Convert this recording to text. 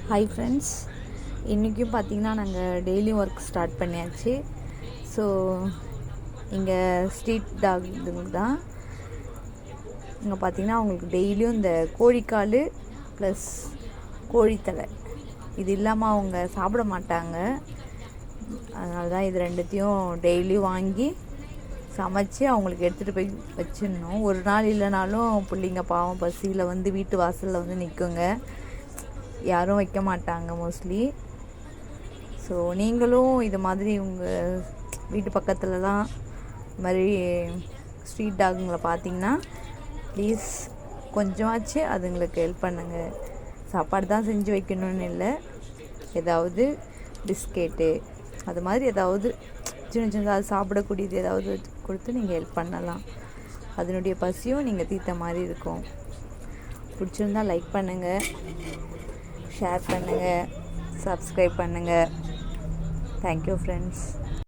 Hi friends, இன்றைக்கும் பார்த்திங்கன்னா நாங்கள் டெய்லியும் ஒர்க் ஸ்டார்ட் பண்ணியாச்சு. ஸோ இங்கே ஸ்ட்ரீட் டாக் தான். இங்கே பார்த்திங்கன்னா அவங்களுக்கு டெய்லியும் இந்த கோழிக்கால் ப்ளஸ் கோழித்தலை இது இல்லாமல் அவங்க சாப்பிட மாட்டாங்க. அதனால தான் இது ரெண்டுத்தையும் டெய்லியும் வாங்கி சமைச்சு அவங்களுக்கு எடுத்துகிட்டு போய் வச்சிடணும். ஒரு நாள் இல்லைனாலும் பிள்ளைங்க பாவம் பசியில் வந்து வீட்டு வாசலில் வந்து நிற்குங்க, யாரும் வைக்க மாட்டாங்க மோஸ்ட்லி. ஸோ நீங்களும் இது மாதிரி உங்கள் வீட்டு பக்கத்துலலாம் இது மாதிரி ஸ்ட்ரீட் டாகுங்களை பார்த்தீங்கன்னா ப்ளீஸ் கொஞ்சமாச்சு அதுங்களுக்கு ஹெல்ப் பண்ணுங்கள். சாப்பாடு தான் செஞ்சு வைக்கணும்னு இல்லை, ஏதாவது பிஸ்கெட்டு அது மாதிரி ஏதாவது சின்ன சின்னதாக சாப்பிடக்கூடியது ஏதாவது கொடுத்து நீங்கள் ஹெல்ப் பண்ணலாம். அதனுடைய பசியும் நீங்கள் தீர்த்த மாதிரி இருக்கும். பிடிச்சிருந்தா லைக் பண்ணுங்கள், ஷேர் பண்ணுங்கள், சப்ஸ்கிரைப் பண்ணுங்கள். Thank you friends.